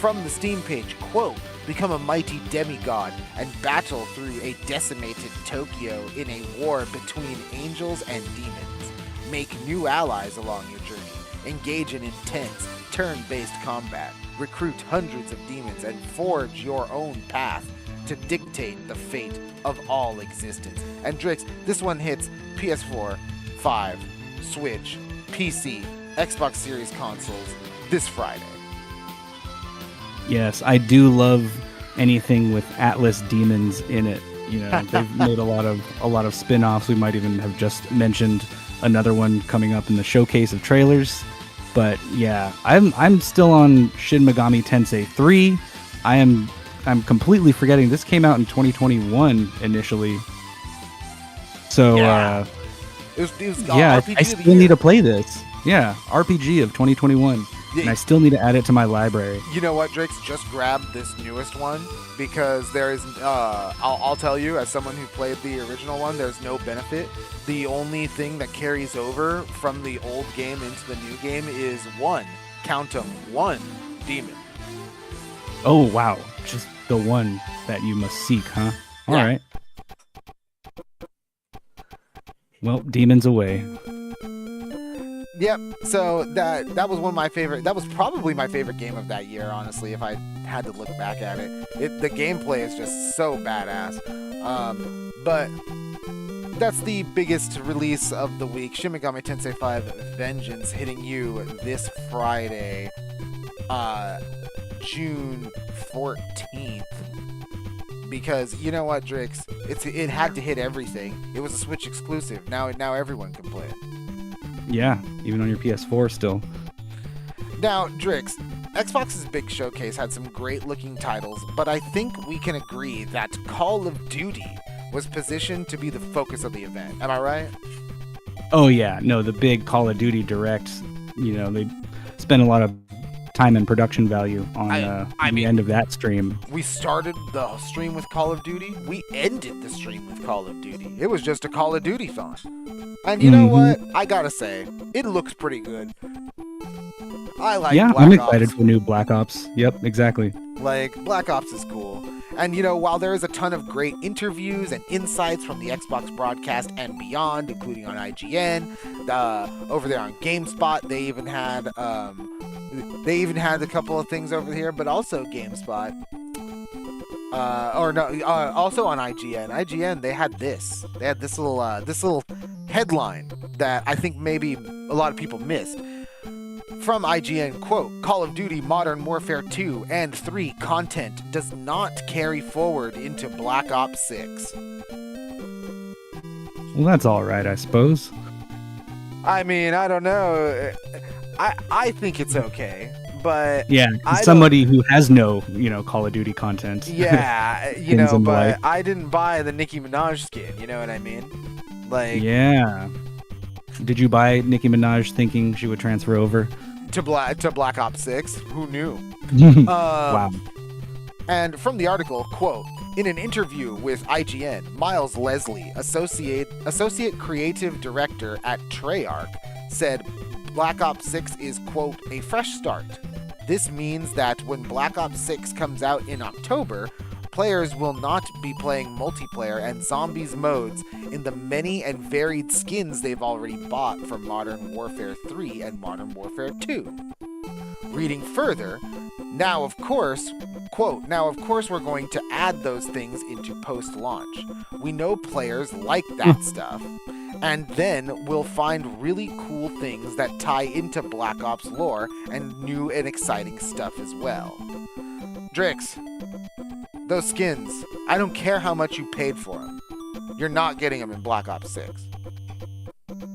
From the Steam page, quote, "Become a mighty demigod and battle through a decimated Tokyo in a war between angels and demons. Make new allies along your journey. Engage in intense, turn-based combat. Recruit hundreds of demons and forge your own path to dictate the fate of all existence." And Drix, this one hits PS4, 5, Switch, PC, Xbox Series consoles this Friday. Yes, I do love anything with Atlas demons in it. You know, they've made a lot of spin-offs. We might even have just mentioned another one coming up in the showcase of trailers. But yeah, I'm still on Shin Megami Tensei 3. I'm completely forgetting this came out in 2021 initially. So I still need to play this. Yeah, RPG of 2021. Yeah. And I still need to add it to my library. You know what, Drix? Just grab this newest one, because there is, I'll tell you, as someone who played the original one, there's no benefit. The only thing that carries over from the old game into the new game is one demon. Oh, wow. Just the one that you must seek, huh? All right. Well, demons away. Yep. So that was one of my favorite. That was probably my favorite game of that year, honestly. If I had to look back at it, the gameplay is just so badass. But that's the biggest release of the week. Shin Megami Tensei 5 Vengeance hitting you this Friday, June 14th. Because you know what, Drix? It had to hit everything. It was a Switch exclusive. Now everyone can play it. Yeah, even on your PS4 still. Now, Drix, Xbox's big showcase had some great looking titles, but I think we can agree that Call of Duty was positioned to be the focus of the event. Am I right? Oh yeah, no, the big Call of Duty Direct, they spent a lot of time and production value on the end of that stream. We started the stream with Call of Duty. We ended the stream with Call of Duty. It was just a Call of Duty-thon. And you know what? I gotta say, it looks pretty good. I like Black Ops. I'm excited for new Black Ops. Yep, exactly. Like, Black Ops is cool. And, while there is a ton of great interviews and insights from the Xbox broadcast and beyond, including on IGN, over there on GameSpot, they even had a couple of things over here, but also GameSpot. Also on IGN. IGN, they had this. They had this little headline that I think maybe a lot of people missed. From IGN, quote, Call of Duty Modern Warfare 2 and 3 content does not carry forward into Black Ops 6. Well, that's all right, I suppose. I mean, I don't know. I think it's okay, but... Yeah, somebody who has no, Call of Duty content. Yeah, but I didn't buy the Nicki Minaj skin, you know what I mean? Like... Yeah. Did you buy Nicki Minaj thinking she would transfer over? To Black Ops 6? Who knew? Wow. And from the article, quote, in an interview with IGN, Miles Leslie, Associate Creative Director at Treyarch, said Black Ops 6 is, quote, a fresh start. This means that when Black Ops 6 comes out in October, players will not be playing multiplayer and zombies modes in the many and varied skins they've already bought for Modern Warfare 3 and Modern Warfare 2. Reading further, now of course we're going to add those things into post-launch. We know players like that stuff, and then we'll find really cool things that tie into Black Ops lore and new and exciting stuff as well. Drix, those skins, I don't care how much you paid for them. You're not getting them in Black Ops 6.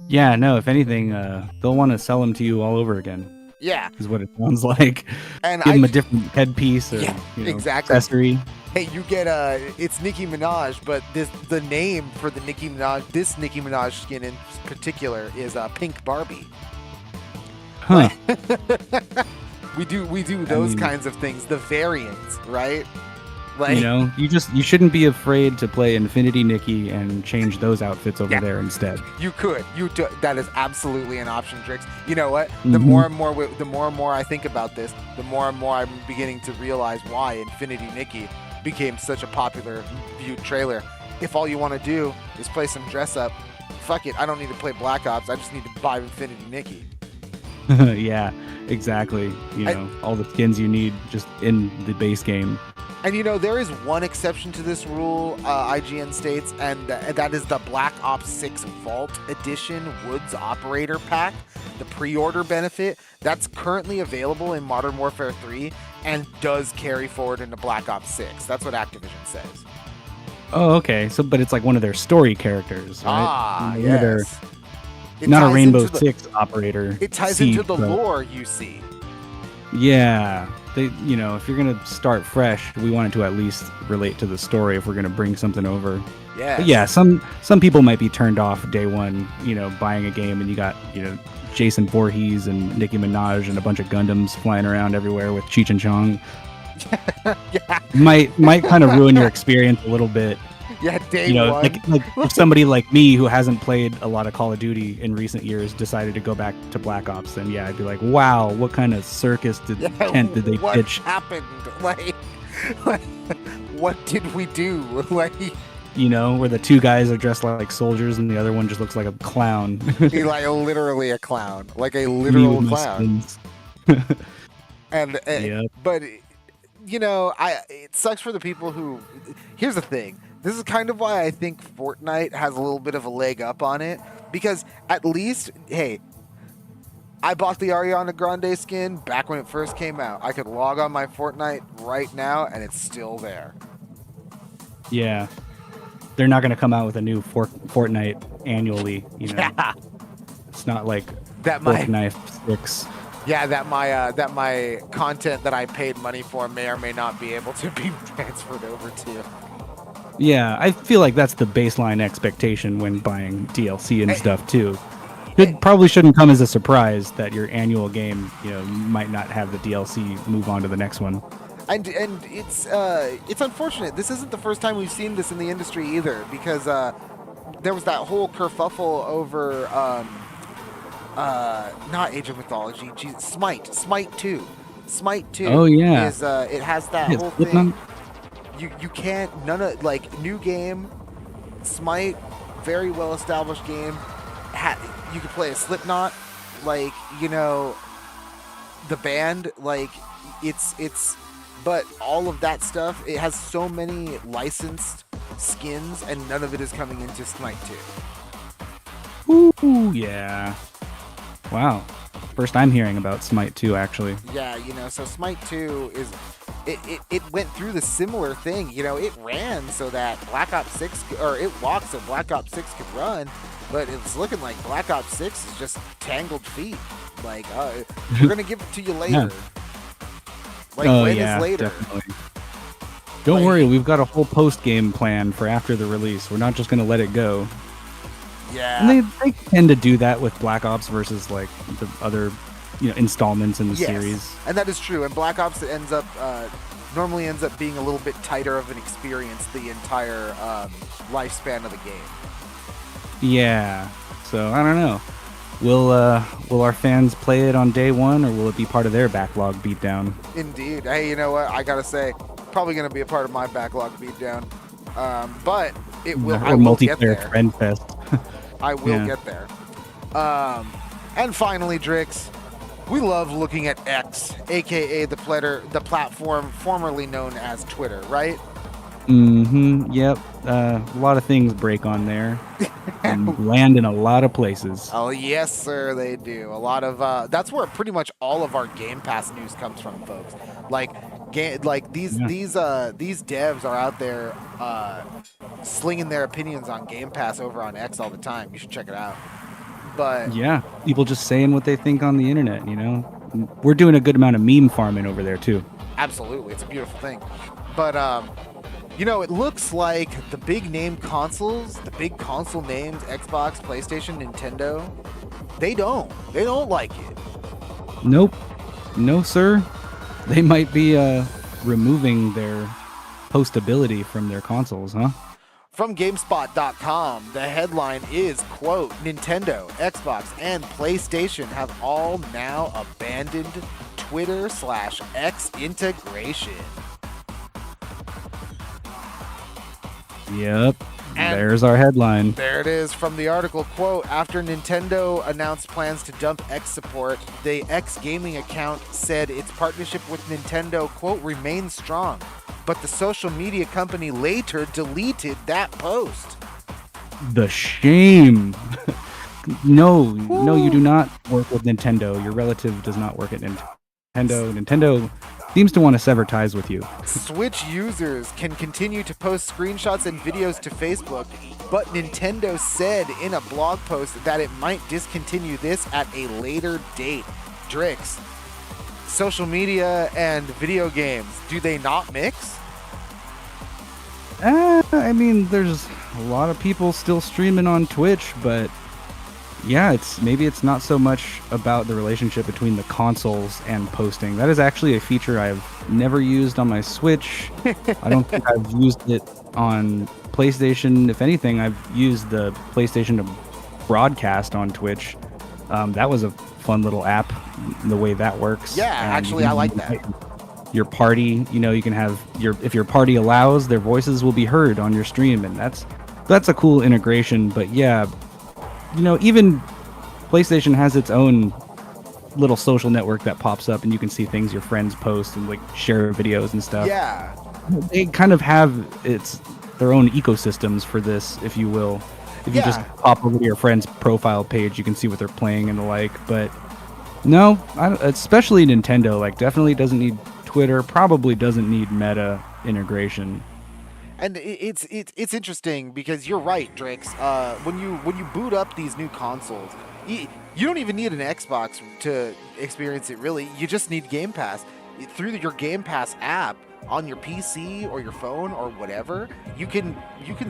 Yeah, no, if anything, they'll want to sell them to you all over again. Yeah. Is what it sounds like. And give them a different headpiece or exactly. accessory. Hey, you get it's Nicki Minaj, but the name for the Nicki Minaj skin in particular is Pink Barbie. Huh. We do those kinds of things, the variants, right? Like, you shouldn't be afraid to play Infinity Nikki and change those outfits over there instead. You could. That is absolutely an option, Drix. You know what? The more and more I think about this, the more and more I'm beginning to realize why Infinity Nikki became such a popular viewed trailer. If all you want to do is play some dress up, fuck it. I don't need to play Black Ops. I just need to buy Infinity Nikki. Yeah, exactly. All the skins you need just in the base game. And there is one exception to this rule, IGN states, and that is the Black Ops 6 Vault Edition Woods Operator Pack, the pre-order benefit. That's currently available in Modern Warfare 3 and does carry forward into Black Ops 6. That's what Activision says. Oh, okay. But it's like one of their story characters, right? Yes. Not a Rainbow Six operator. It ties into the lore you see. Yeah. If you're going to start fresh, we want it to at least relate to the story if we're going to bring something over. Yeah. But yeah, some people might be turned off day one, buying a game and you got, Jason Voorhees and Nicki Minaj and a bunch of Gundams flying around everywhere with Cheech and Chong. Yeah. Might kind of ruin your experience a little bit. Yeah, day one. Like if somebody like me who hasn't played a lot of Call of Duty in recent years decided to go back to Black Ops, then yeah, I'd be like, wow, what kind of circus tent did they pitch? What happened? Like, what did we do? Like, You know, where the two guys are dressed like soldiers and the other one just looks like a clown. Like literally a clown, like a literal clown. And yep. But you know, it sucks for the people who. Here's the thing. This is kind of why I think Fortnite has a little bit of a leg up on it, because at least, hey, I bought the Ariana Grande skin back when it first came out. I could log on my Fortnite right now, and it's still there. Yeah. They're not going to come out with a new Fortnite annually, you know. Yeah. It's not like that Fortnite 6. Yeah, that my content that I paid money for may or may not be able to be transferred over to. Yeah, I feel like that's the baseline expectation when buying DLC and stuff too. It probably shouldn't come as a surprise that your annual game, you know, might not have the DLC move on to the next one. And it's unfortunate. This isn't the first time we've seen this in the industry either, because there was that whole kerfuffle over not Age of Mythology, Smite 2. Smite 2. Oh yeah. Is it has that whole thing. You can't new game, Smite, very well established game. You could play a Slipknot, like, you know, the band, like it's. But all of that stuff, it has so many licensed skins, and none of it is coming into Smite 2. Ooh, yeah. Wow. First I'm hearing about Smite 2, actually. Yeah, you know, so Smite 2 is... It went through the similar thing. You know, it ran so that Black Ops 6... Or it walked so Black Ops 6 could run, but it's looking like Black Ops 6 is just tangled feet. Like, we're going to give it to you later. Yeah. Like, when is later? Definitely. Don't worry, we've got a whole post-game plan for after the release. We're not just going to let it go. Yeah. And they tend to do that with Black Ops versus, like, the other, you know, installments in the series. And that is true. And Black Ops normally ends up being a little bit tighter of an experience the entire lifespan of the game. Yeah. So, I don't know. Will our fans play it on day one, or will it be part of their backlog beatdown? Indeed. Hey, you know what? I gotta say, probably gonna be a part of my backlog beatdown. But it will. Or multiplayer friend fest. I will get there. And finally, Drix, we love looking at X, aka the platform formerly known as Twitter, right? Mm-hmm. Yep. A lot of things break on there and land in a lot of places. Oh yes, sir, they do. A lot of that's where pretty much all of our Game Pass news comes from, folks. These devs are out there slinging their opinions on Game Pass over on X all the time. You should check it out. But yeah, people just saying what they think on the internet. You know, we're doing a good amount of meme farming over there too. Absolutely, it's a beautiful thing. But you know, it looks like the big name consoles, the big console names, Xbox, PlayStation, Nintendo, they don't like it. Nope. No, sir. They might be removing their hostability from their consoles, huh? From GameSpot.com, the headline is, quote, Nintendo, Xbox, and PlayStation have all now abandoned Twitter/X integration. Yep. And there's our headline. There it is from the article, quote, after Nintendo announced plans to dump X support, the X gaming account said its partnership with Nintendo, quote, remains strong. But the social media company later deleted that post. The shame. No, you do not work with Nintendo. Your relative does not work at Nintendo. Nintendo seems to want to sever ties with you. Switch users can continue to post screenshots and videos to Facebook, but Nintendo said in a blog post that it might discontinue this at a later date. Drix, social media and video games, do they not mix? I mean, there's a lot of people still streaming on Twitch, but yeah, maybe it's not so much about the relationship between the consoles and posting. That is actually a feature I've never used on my Switch. I don't think I've used it on PlayStation. If anything, I've used the PlayStation to broadcast on Twitch. That was a fun little app, the way that works. Yeah, actually, I like that. your party. You can have if your party allows, their voices will be heard on your stream, and that's a cool integration. But yeah, even PlayStation has its own little social network that pops up, and you can see things your friends post and like share videos and stuff. Yeah, they kind of have their own ecosystems for this, if you will. If you just pop over to your friend's profile page, you can see what they're playing and the like. But no, especially Nintendo, like definitely doesn't need Twitter, probably doesn't need Meta integration. And it's interesting because you're right, Drix. When you boot up these new consoles, you don't even need an Xbox to experience it. Really, you just need Game Pass. Through your Game Pass app on your PC or your phone or whatever, you can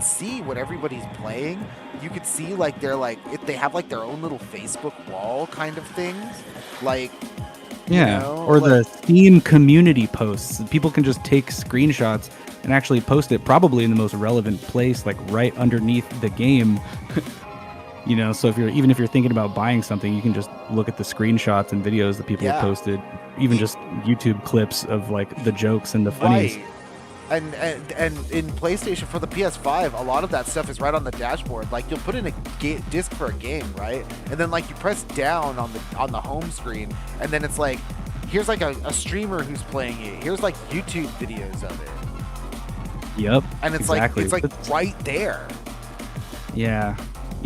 see what everybody's playing. You could see like if they have like their own little Facebook wall kind of things, like. Yeah, or the Steam community posts. People can just take screenshots and actually post it probably in the most relevant place, like right underneath the game. So if you're thinking about buying something, you can just look at the screenshots and videos that people have posted, even just YouTube clips of like the jokes and the funnies. Right. And in PlayStation for the PS5, a lot of that stuff is right on the dashboard. Like you'll put in a disc for a game, right? And then like you press down on the home screen, and then it's like, here's like a streamer who's playing it. Here's like YouTube videos of it. Yep. And it's exactly. like right there. Yeah.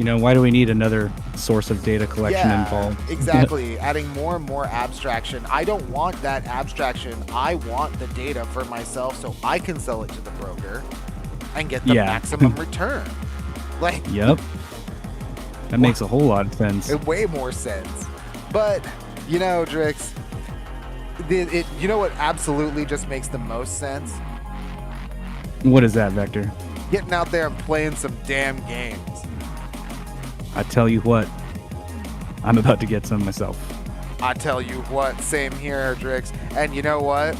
Why do we need another source of data collection involved? Exactly. Adding more and more abstraction. I don't want that abstraction. I want the data for myself so I can sell it to the broker and get the maximum return. Yep. That makes a whole lot of sense. Way more sense. But, Drix, you know what absolutely just makes the most sense? What is that, Vector? Getting out there and playing some damn games. I tell you what, I'm about to get some myself. I tell you what, same here, Drix. And you know what?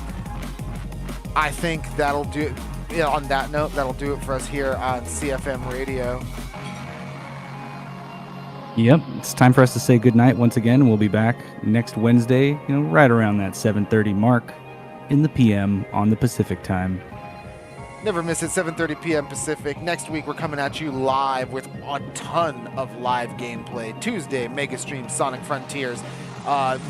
I think that'll do it. On that note, that'll do it for us here on CFM Radio. Yep, it's time for us to say goodnight once again. We'll be back next Wednesday, right around that 7:30 mark in the PM on the Pacific time. Never miss it, 7:30 p.m. Pacific. Next week, we're coming at you live with a ton of live gameplay. Tuesday, Mega Stream Sonic Frontiers.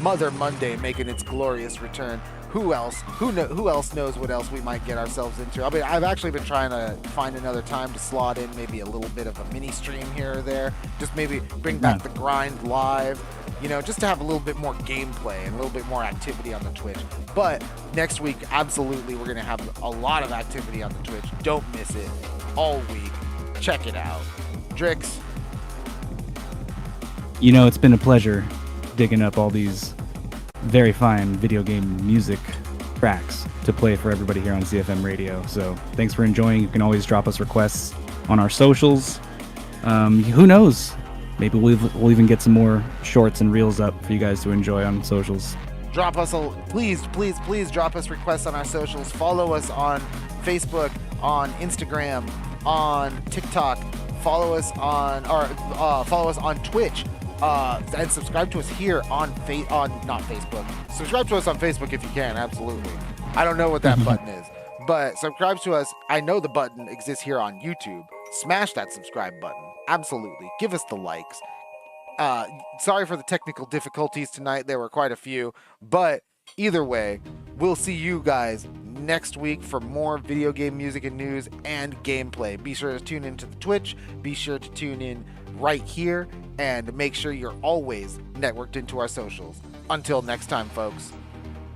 Mother Monday making its glorious return. Who else? Who else knows what else we might get ourselves into? I mean, I've actually been trying to find another time to slot in maybe a little bit of a mini stream here or there. Just maybe bring back the grind live. Just to have a little bit more gameplay and a little bit more activity on the Twitch. But next week, absolutely, we're going to have a lot of activity on the Twitch. Don't miss it. All week. Check it out. Drix. It's been a pleasure digging up all these very fine video game music tracks to play for everybody here on CFM Radio. So thanks for enjoying. You can always drop us requests on our socials. Who knows? Maybe we'll even get some more shorts and reels up for you guys to enjoy on socials. Drop us please drop us requests on our socials. Follow us on Facebook, on Instagram, on TikTok. Follow us on Twitch. And subscribe to us here on not Facebook. Subscribe to us on Facebook if you can, absolutely. I don't know what that button is, but subscribe to us. I know the button exists here on YouTube. Smash that subscribe button. Absolutely. Give us the likes. Sorry for the technical difficulties tonight. There were quite a few, but either way, we'll see you guys next week for more video game music and news and gameplay. Be sure to tune into the Twitch. Be sure to tune in right here and make sure you're always networked into our socials. Until next time, folks.